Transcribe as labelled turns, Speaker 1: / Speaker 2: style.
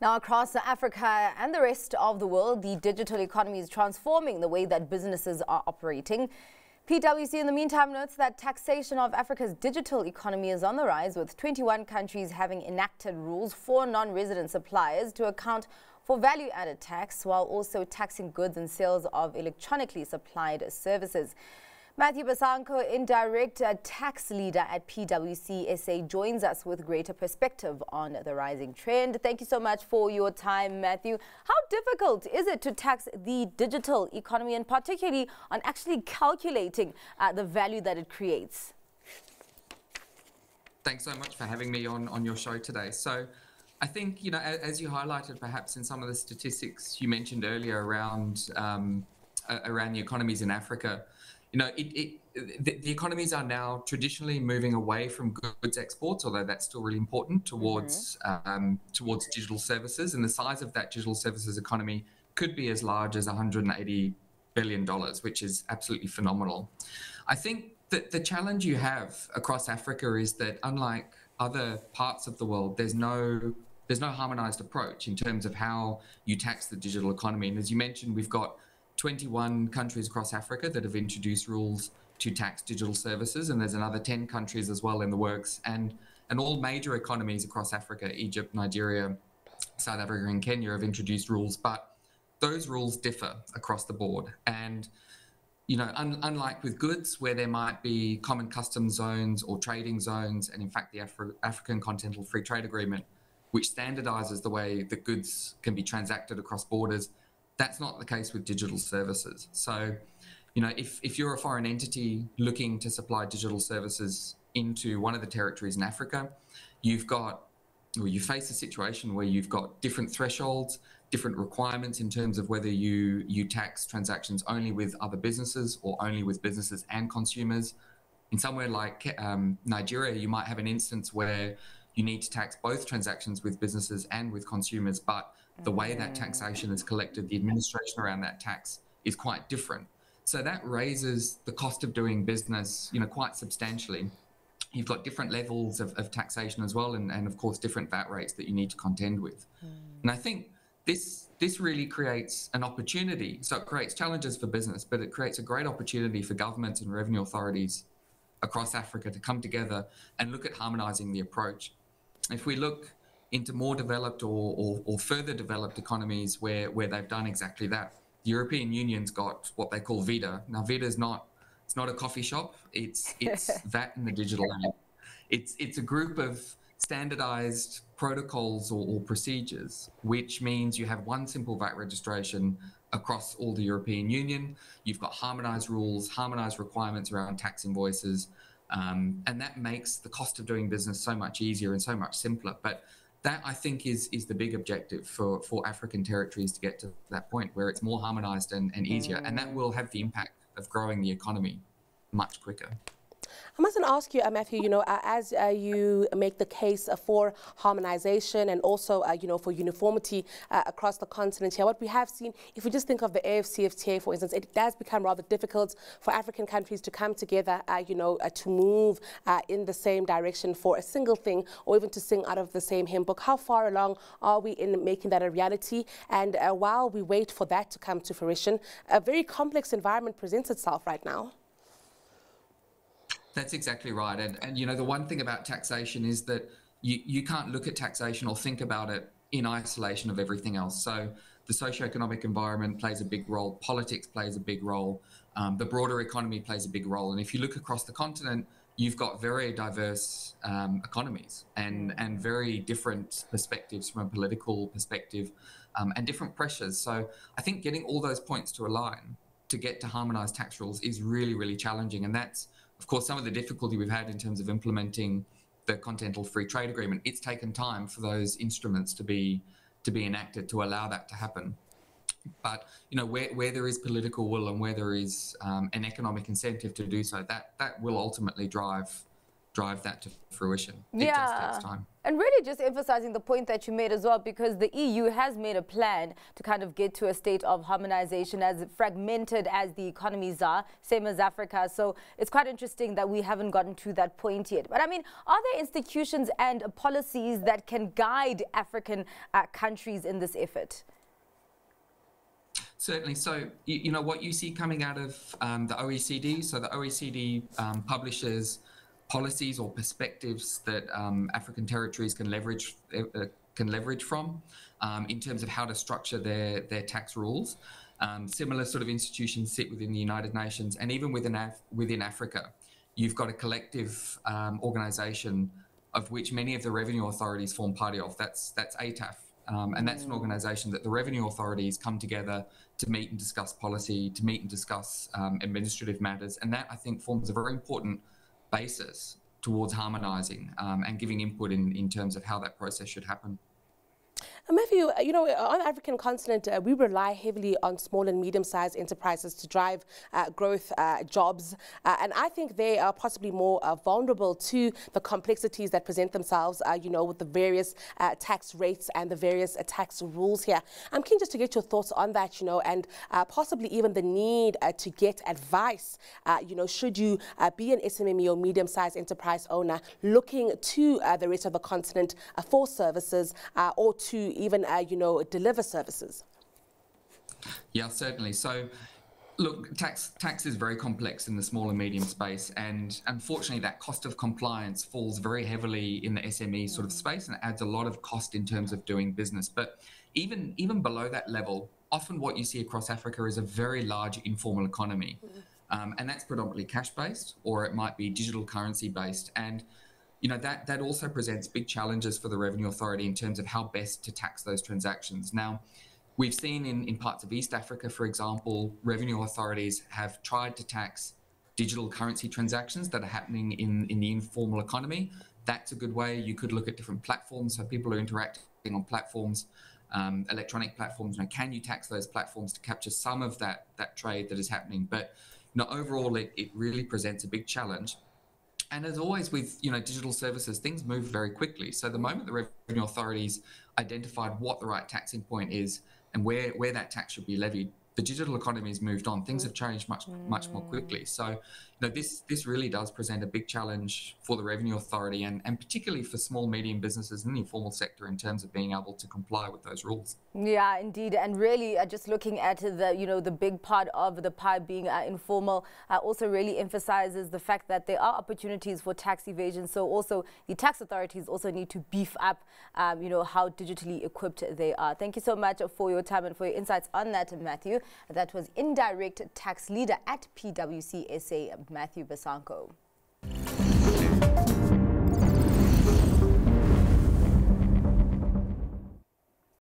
Speaker 1: Now, across Africa and the rest of the world, the digital economy is transforming the way that businesses are operating. PwC, in the meantime, notes that taxation of Africa's digital economy is on the rise, with 21 countries having enacted rules for non-resident suppliers to account for value-added tax, while also taxing goods and sales of electronically supplied services. Matthew Besanko, Indirect Tax Leader at PwC SA, joins us with greater perspective on the rising trend. Thank you so much for your time, Matthew. How difficult is it to tax the digital economy, and particularly on actually calculating the value that it creates?
Speaker 2: Thanks so much for having me on your show today. So I think, as you highlighted perhaps in some of the statistics you mentioned earlier around the economies in Africa, the economies are now traditionally moving away from goods exports, although that's still really important, towards digital services. And the size of that digital services economy could be as large as $180 billion, which is absolutely phenomenal. I think that the challenge you have across Africa is that, unlike other parts of the world, there's no harmonized approach in terms of how you tax the digital economy. And as you mentioned, we've got 21 countries across Africa that have introduced rules to tax digital services, and there's another 10 countries as well in the works, and all major economies across Africa, Egypt, Nigeria, South Africa and Kenya, have introduced rules, but those rules differ across the board. And unlike with goods, where there might be common customs zones or trading zones, and in fact the African Continental Free Trade Agreement, which standardizes the way that goods can be transacted across borders, that's not the case with digital services. So, if you're a foreign entity looking to supply digital services into one of the territories in Africa, you face a situation where you've got different thresholds, different requirements in terms of whether you tax transactions only with other businesses or only with businesses and consumers. In somewhere like Nigeria, you might have an instance where you need to tax both transactions with businesses and with consumers, but the way that taxation is collected, the administration around that tax is quite different. So that raises the cost of doing business, quite substantially. You've got different levels of taxation as well, and of course different VAT rates that you need to contend with. And I think this really creates an opportunity. So it creates challenges for business, but it creates a great opportunity for governments and revenue authorities across Africa to come together and look at harmonizing the approach. If we look into more developed or further developed economies where they've done exactly that, the European Union's got what they call VIDA. Now, VIDA it's not a coffee shop. It's VAT in the digital age. It's a group of standardized protocols or procedures, which means you have one simple VAT registration across all the European Union. You've got harmonized rules, harmonized requirements around tax invoices, and that makes the cost of doing business so much easier and so much simpler. But that, I think, is the big objective for African territories, to get to that point where it's more harmonized and easier. And that will have the impact of growing the economy much quicker.
Speaker 3: I must ask you, Matthew, as you make the case for harmonization and also, for uniformity across the continent here, what we have seen, if we just think of the AfCFTA, for instance, it does become rather difficult for African countries to come together, to move in the same direction for a single thing, or even to sing out of the same hymn book. How far along are we in making that a reality? And while we wait for that to come to fruition, a very complex environment presents itself right now.
Speaker 2: That's exactly right. And the one thing about taxation is that you can't look at taxation or think about it in isolation of everything else. So the socioeconomic environment plays a big role, politics plays a big role, the broader economy plays a big role. And if you look across the continent, you've got very diverse economies and very different perspectives from a political perspective, and different pressures. So I think getting all those points to align to get to harmonized tax rules is really, really challenging. And that's, of course, some of the difficulty we've had in terms of implementing the Continental Free Trade Agreement. It's taken time for those instruments to be enacted to allow that to happen. But where there is political will and where there is an economic incentive to do so, that will ultimately drive drive that to fruition. It just takes time.
Speaker 1: And really just emphasizing the point that you made as well, because the EU has made a plan to kind of get to a state of harmonization, as fragmented as the economies are, same as Africa. So it's quite interesting that we haven't gotten to that point yet. But I mean, are there institutions and policies that can guide African countries in this effort?
Speaker 2: Certainly. So, you know, what you see coming out of the OECD, so the OECD publishes policies or perspectives that African territories can leverage from in terms of how to structure their tax rules. Similar sort of institutions sit within the United Nations, and even within Africa, you've got a collective organisation of which many of the revenue authorities form part of. That's ATAF. And that's an organisation that the revenue authorities come together to meet and discuss policy, to meet and discuss administrative matters. And that, I think, forms a very important basis towards harmonising and giving input in terms of how that process should happen.
Speaker 3: Matthew, you know, on the African continent, we rely heavily on small and medium-sized enterprises to drive growth, jobs, and I think they are possibly more vulnerable to the complexities that present themselves, you know, with the various tax rates and the various tax rules here. I'm keen just to get your thoughts on that, you know, and possibly even the need to get advice, you know, should you be an SMME or medium-sized enterprise owner looking to the rest of the continent for services or to even, you know, deliver services?
Speaker 2: Yeah, certainly. So, look, tax is very complex in the small and medium space, and unfortunately that cost of compliance falls very heavily in the SME sort of space and adds a lot of cost in terms of doing business. But even below that level, often what you see across Africa is a very large informal economy, and that's predominantly cash-based, or it might be digital currency-based. And you know, that also presents big challenges for the Revenue Authority in terms of how best to tax those transactions. Now, we've seen in parts of East Africa, for example, revenue authorities have tried to tax digital currency transactions that are happening in the informal economy. That's a good way. You could look at different platforms. So people are interacting on platforms, electronic platforms. You know, can you tax those platforms to capture some of that trade that is happening? But you know, overall, it really presents a big challenge. And as always with, you know, digital services, things move very quickly. So the moment the revenue authorities identified what the right taxing point is and where that tax should be levied, the digital economy has moved on. Things have changed much more quickly. So, you know, this really does present a big challenge for the Revenue Authority and particularly for small, medium businesses in the informal sector in terms of being able to comply with those rules.
Speaker 1: Yeah, indeed. And really just looking at the, you know, the big part of the pie being informal also really emphasizes the fact that there are opportunities for tax evasion. So also the tax authorities also need to beef up, you know, how digitally equipped they are. Thank you so much for your time and for your insights on that, Matthew. That was Indirect Tax Leader at PwC SA, Matthew Besanko.